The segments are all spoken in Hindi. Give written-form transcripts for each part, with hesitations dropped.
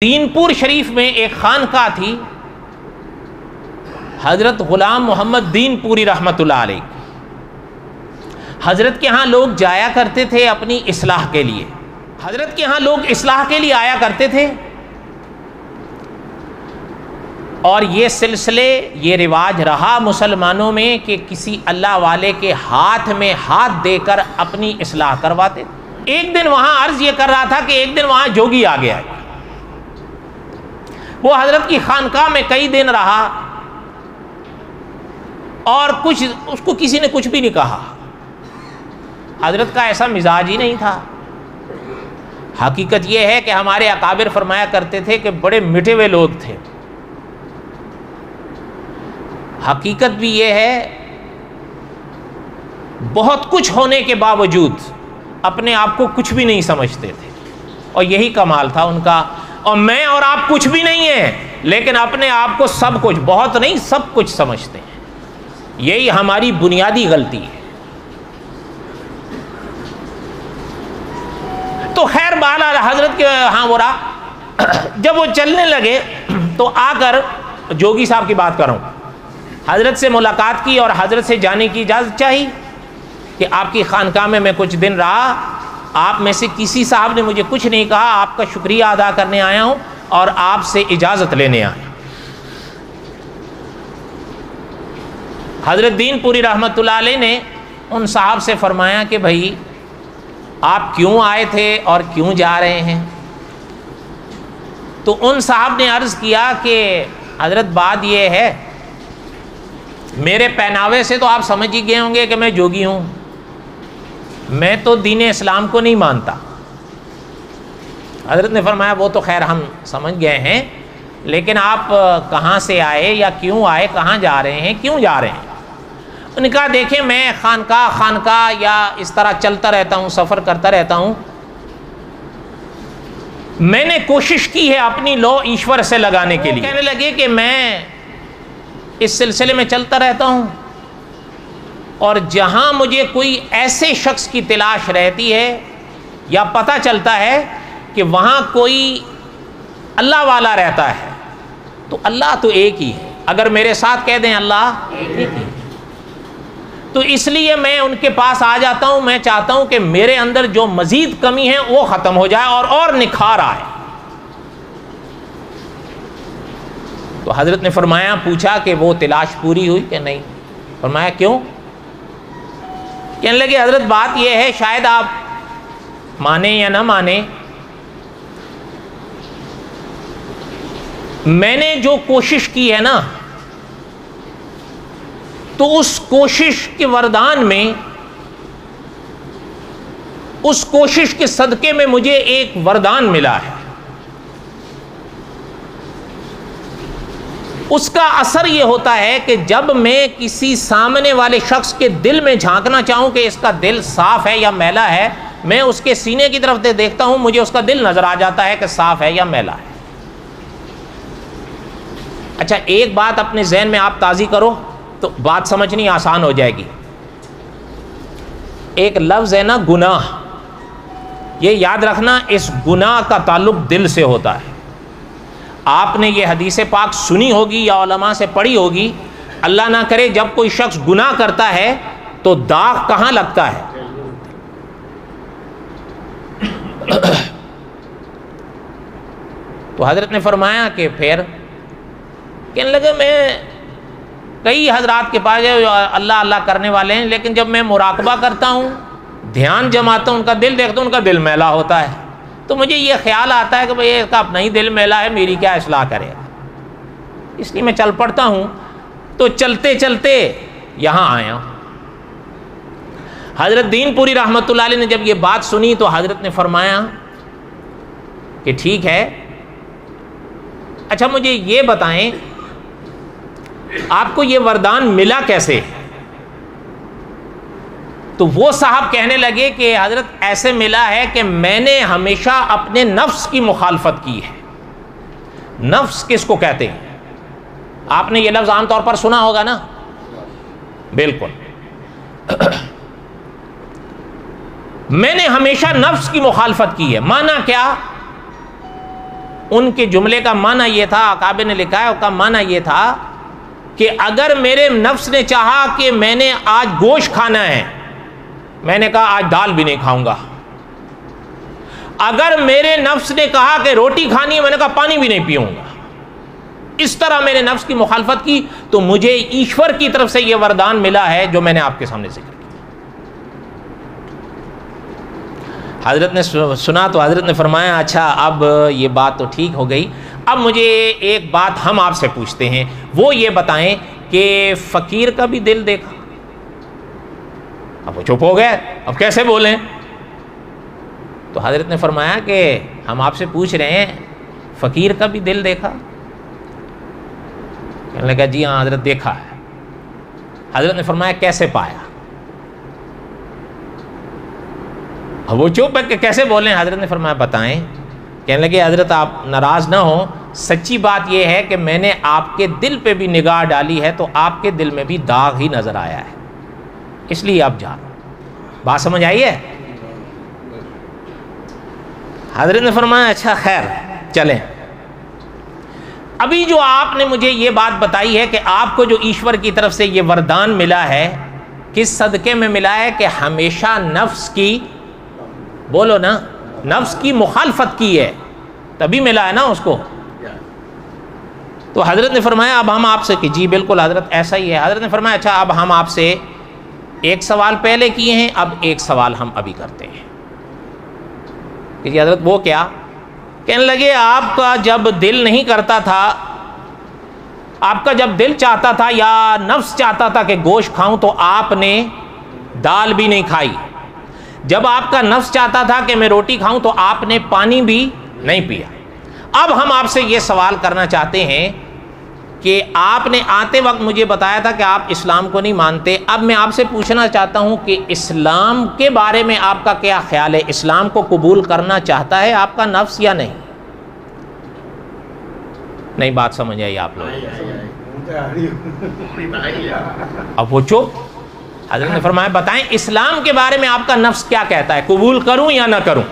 दीनपुर शरीफ में एक खानकाह थी, हज़रत ग़ुलाम मोहम्मद दीनपुरी रहमतुल्लाह अलैह। हज़रत के यहाँ लोग जाया करते थे अपनी इस्लाह के लिए। हज़रत के यहाँ लोग इस्लाह के लिए आया करते थे और ये सिलसिले, ये रिवाज रहा मुसलमानों में कि किसी अल्लाह वाले के हाथ में हाथ देकर अपनी इस्लाह करवाते थे। एक दिन वहाँ अर्ज़ ये कर रहा था कि एक दिन वहाँ जोगी आ गया। वो हज़रत की खानकाह में कई दिन रहा और कुछ उसको किसी ने कुछ भी नहीं कहा। हज़रत का ऐसा मिजाज ही नहीं था। हकीकत यह है कि हमारे अकाबिर फरमाया करते थे कि बड़े मिटे हुए लोग थे। हकीकत भी यह है, बहुत कुछ होने के बावजूद अपने आप को कुछ भी नहीं समझते थे और यही कमाल था उनका। और मैं और आप कुछ भी नहीं है, लेकिन अपने आप को सब कुछ, बहुत नहीं सब कुछ समझते हैं। यही हमारी बुनियादी गलती है। तो खैर बहरहाल हजरत के हाँ वो रहा। जब वो चलने लगे तो आकर जोगी साहब की बात कर रहा हूँ, हजरत से मुलाकात की और हजरत से जाने की इजाज़त चाहिए कि आपकी खानकाह में मैं कुछ दिन रहा, आप में से किसी साहब ने मुझे कुछ नहीं कहा, आपका शुक्रिया अदा करने आया हूँ और आपसे इजाज़त लेने आया। हज़रत दीनपुरी रहमतुल्लाह अलैह ने उन साहब से फरमाया कि भाई आप क्यों आए थे और क्यों जा रहे हैं। तो उन साहब ने अर्ज़ किया कि हज़रत बात यह है, मेरे पहनावे से तो आप समझ ही गए होंगे कि मैं जोगी हूँ, मैं तो दीन इस्लाम को नहीं मानता। हज़रत ने फरमाया वो तो खैर हम समझ गए हैं, लेकिन आप कहाँ से आए या क्यों आए, कहाँ जा रहे हैं, क्यों जा रहे हैं। उन्होंने कहा देखें मैं खानकाह या इस तरह चलता रहता हूँ, सफ़र करता रहता हूँ। मैंने कोशिश की है अपनी लो ईश्वर से लगाने के लिए। कहने लगे कि मैं इस सिलसिले में चलता रहता हूँ और जहाँ मुझे कोई ऐसे शख्स की तलाश रहती है या पता चलता है कि वहाँ कोई अल्लाह वाला रहता है, तो अल्लाह तो एक ही है। अगर मेरे साथ कह दें अल्लाह एक ही है, तो इसलिए मैं उनके पास आ जाता हूँ। मैं चाहता हूँ कि मेरे अंदर जो मज़ीद कमी है वो ख़त्म हो जाए और निखार आए। तो हज़रत ने फरमाया, पूछा कि वो तलाश पूरी हुई कि नहीं। फरमाया क्यों। कहने लगे हज़रत बात यह है, शायद आप माने या ना माने, मैंने जो कोशिश की है ना, तो उस कोशिश के वरदान में, उस कोशिश के सदक़े में मुझे एक वरदान मिला है। उसका असर यह होता है कि जब मैं किसी सामने वाले शख्स के दिल में झांकना चाहूं कि इसका दिल साफ है या मैला है, मैं उसके सीने की तरफ देखता हूं, मुझे उसका दिल नजर आ जाता है कि साफ है या मैला है। अच्छा, एक बात अपने जहन में आप ताज़ी करो तो बात समझनी आसान हो जाएगी। एक लफ्ज़ है ना गुनाह, ये याद रखना, इस गुनाह का ताल्लुक दिल से होता है। आपने ये हदीस पाक सुनी होगी या उलमा से पढ़ी होगी, अल्लाह ना करे जब कोई शख्स गुनाह करता है तो दाग कहाँ लगता है। तो हज़रत ने फरमाया कि फिर कहने लगे मैं कई हजरात के पास अल्लाह अल्लाह करने वाले हैं, लेकिन जब मैं मुराकबा करता हूँ, ध्यान जमाता हूँ, उनका दिल देखता हूँ, उनका दिल मैला होता है। तो मुझे ये ख्याल आता है कि भाई इसका अपना ही दिल मैला है, मेरी क्या इस्लाह करेगा। इसलिए मैं चल पड़ता हूँ। तो चलते चलते यहाँ आया। हज़रत दीनपुरी रहमतुल्लाह अलैह ने जब ये बात सुनी तो हज़रत ने फरमाया कि ठीक है, अच्छा मुझे ये बताएं आपको ये वरदान मिला कैसे। तो वो साहब कहने लगे कि हज़रत ऐसे मिला है कि मैंने हमेशा अपने नफ्स की मुखालफत की है। नफ्स किसको कहते हैं, आपने ये लफ्ज़ आमतौर पर सुना होगा ना। बिल्कुल। मैंने हमेशा नफ्स की मुखालफत की है। माना क्या उनके जुमले का माना ये था, अकाबे ने लिखा है, उसका माना ये था कि अगर मेरे नफ्स ने चाहा कि मैंने आज गोश्त खाना है, मैंने कहा आज दाल भी नहीं खाऊंगा। अगर मेरे नफ्स ने कहा कि रोटी खानी है, मैंने कहा पानी भी नहीं पीऊंगा। इस तरह मेरे नफ्स की मुखालफत की तो मुझे ईश्वर की तरफ से यह वरदान मिला है जो मैंने आपके सामने जिक्र किया। हजरत ने सुना तो हजरत ने फरमाया अच्छा अब ये बात तो ठीक हो गई, अब मुझे एक बात हम आपसे पूछते हैं, वो ये बताएं कि फ़कीर का भी दिल देखा? अब वो चुप हो गए, अब कैसे बोलें? तो हजरत ने फरमाया कि हम आपसे पूछ रहे हैं फ़कीर का भी दिल देखा? कहने लगा जी हाँ हजरत देखा है। हजरत ने फरमाया कैसे पाया? अब वो चुप है कि कैसे बोलें? हजरत ने फरमाया बताएं। कहने लगे हजरत आप नाराज़ ना हो, सच्ची बात यह है कि मैंने आपके दिल पे भी निगाह डाली है तो आपके दिल में भी दाग ही नज़र आया है, इसलिए आप जान। बात समझ आई है? हजरत ने फरमाया अच्छा खैर चलें। अभी जो आपने मुझे ये बात बताई है कि आपको जो ईश्वर की तरफ से ये वरदान मिला है, किस सदक़े में मिला है कि हमेशा नफ्स की, बोलो ना, नफ्स की मुखालफत की है, तभी मिला है ना उसको। तो हजरत ने फरमाया अब हम आपसे, कि जी बिल्कुल हजरत ऐसा ही है। हजरत ने फरमाया अच्छा अब हम आपसे एक सवाल पहले किए हैं, अब एक सवाल हम अभी करते हैं। कि जी हजरत वो क्या? कहने लगे आपका जब दिल नहीं करता था, आपका जब दिल चाहता था या नफ्स चाहता था कि गोश्त खाऊं तो आपने दाल भी नहीं खाई। जब आपका नफ्स चाहता था कि मैं रोटी खाऊं तो आपने पानी भी नहीं पिया। अब हम आपसे ये सवाल करना चाहते हैं कि आपने आते वक्त मुझे बताया था कि आप इस्लाम को नहीं मानते। अब मैं आपसे पूछना चाहता हूं कि इस्लाम के बारे में आपका क्या ख्याल है? इस्लाम को कबूल करना चाहता है आपका नफ्स या नहीं? नहीं बात समझ आई आप लोग? अब वो चुप। हजरत ने फरमाया बताएं इस्लाम के बारे में आपका नफ्स क्या कहता है, कबूल करूं या ना करूं?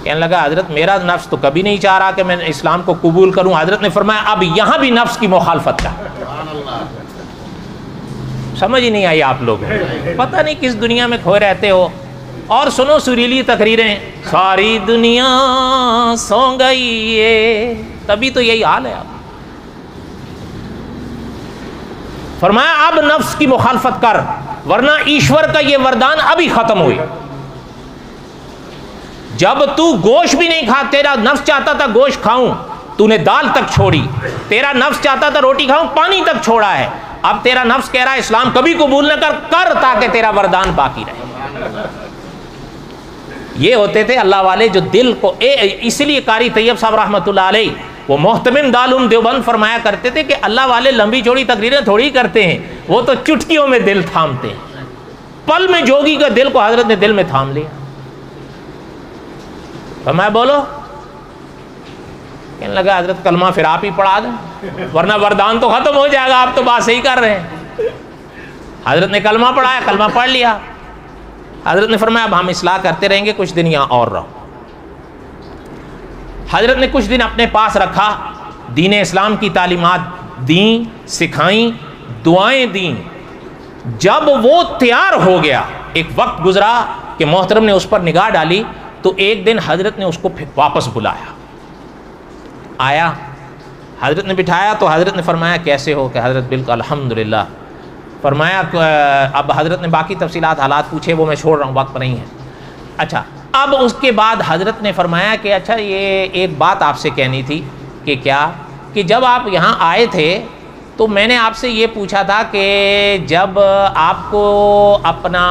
कहने लगा हजरत मेरा नफ्स तो कभी नहीं चाह रहा कि मैं इस्लाम को कबूल करूं। हजरत ने फरमाया अब यहां भी नफ्स की मुखालफत का। समझ ही नहीं आई आप लोग, पता नहीं किस दुनिया में खोए रहते हो। और सुनो सुरीली तकरीरें, सारी दुनिया सो गई है, तभी तो यही हाल है। आप फरमाया अब नफ्स की मुखालफत कर, वरना ईश्वर का ये वरदान अभी खत्म हुई। जब तू गोश्त भी नहीं खा, तेरा नफ्स चाहता था गोश्त खाऊं, तूने दाल तक छोड़ी। तेरा नफ्स चाहता था रोटी खाऊं, पानी तक छोड़ा है। अब तेरा नफ्स कह रहा है इस्लाम कभी कबूल न कर ताकि तेरा वरदान बाकी रहे। ये होते थे अल्लाह वाले जो दिल को, इसलिए कारी तैयब साहब रहमतुल्लाह अलैह वो मोहतमिम दारुल देवबंद फरमाया करते थे कि अल्लाह वाले लंबी चौड़ी तकरीरें थोड़ी करते हैं, वो तो चुटकियों में दिल थामते हैं। पल में जोगी का दिल को हजरत ने दिल में थाम लिया। फरमाया बोलो। कहने लगा हजरत कलमा फिर आप ही पढ़ा दें, वरना वरदान तो खत्म हो जाएगा, आप तो बात सही कर रहे हैं। हजरत ने कलमा पढ़ाया, कलमा पढ़ लिया। हजरत ने फरमाया अब हम इस्लाह करते रहेंगे, कुछ दिन यहाँ और रहो। हजरत ने कुछ दिन अपने पास रखा, दीन इस्लाम की तालीमात दी, सिखाई, दुआएं दी। जब वो तैयार हो गया, एक वक्त गुजरा कि मोहतरम ने उस पर निगाह डाली, तो एक दिन हजरत ने उसको फिर वापस बुलाया। आया, हजरत ने बिठाया तो हजरत ने फरमाया कैसे हो? कि हजरत बिल्कुल अल्हम्दुलिल्लाह। फरमाया अब हजरत ने बाकी तफसीलात हालात पूछे, वो मैं छोड़ रहा हूँ, वक्त नहीं है। अच्छा, अब उसके बाद हजरत ने फरमाया कि अच्छा ये एक बात आपसे कहनी थी। कि क्या? कि जब आप यहाँ आए थे तो मैंने आपसे ये पूछा था कि जब आपको अपना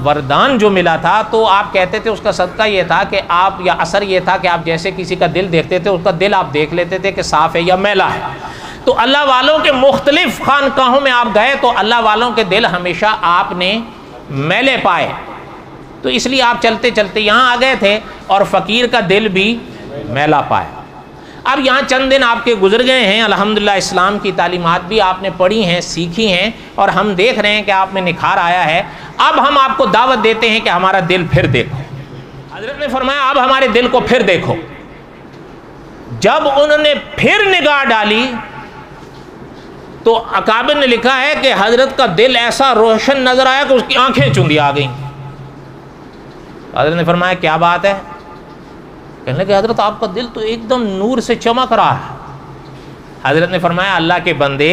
वरदान जो मिला था तो आप कहते थे उसका सदका ये था कि आप, या असर ये था कि आप जैसे किसी का दिल देखते थे, उसका दिल आप देख लेते थे कि साफ़ है या मैला है। तो अल्लाह वालों के मुख्तलिफ खानकाहों में आप गए तो अल्लाह वालों के दिल हमेशा आपने मैले पाए, तो इसलिए आप चलते चलते यहाँ आ गए थे और फ़कीर का दिल भी मैला पाया। अब यहाँ चंद दिन आपके गुजर गए हैं, अल्हम्दुलिल्लाह इस्लाम की तालीमात भी आपने पढ़ी हैं, सीखी हैं, और हम देख रहे हैं कि आप में निखार आया है। अब हम आपको दावत देते हैं कि हमारा दिल फिर देखो, हजरत ने फरमाया अब हमारे दिल को फिर देखो। जब उन्होंने फिर निगाह डाली तो अकाबिर ने लिखा है कि हजरत का दिल ऐसा रोशन नजर आया कि उसकी आंखें चुंदी आ गई। हजरत ने फरमाया क्या बात है? कहने लगे हजरत आपका दिल तो एकदम नूर से चमक रहा है। हजरत ने फरमाया अल्लाह के बंदे,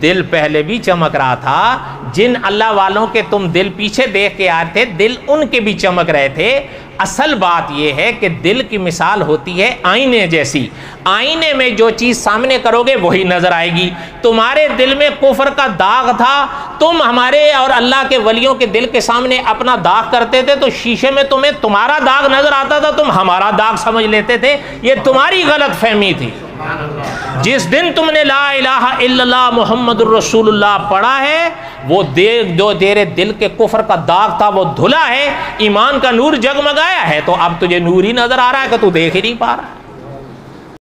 दिल पहले भी चमक रहा था, जिन अल्लाह वालों के तुम दिल पीछे देख के आए थे दिल उनके भी चमक रहे थे। असल बात यह है कि दिल की मिसाल होती है आईने जैसी। आईने में जो चीज़ सामने करोगे वही नज़र आएगी। तुम्हारे दिल में कुफ्र का दाग था, तुम हमारे और अल्लाह के वलियों के दिल के सामने अपना दाग करते थे तो शीशे में तुम्हें तुम्हारा दाग नज़र आता था, तुम हमारा दाग समझ लेते थे। ये तुम्हारी गलत फहमी थी। जिस दिन तुमने ला इलाहा इल्लल्लाह मुहम्मदुर रसूलुल्लाह पढ़ा है, वो जो तेरे दिल के कुफ्र का दाग था वो धुला है, ईमान का नूर जगमगाया है, तो अब तुझे नूर ही नजर आ रहा है कि तू देख ही नहीं पा रहा है।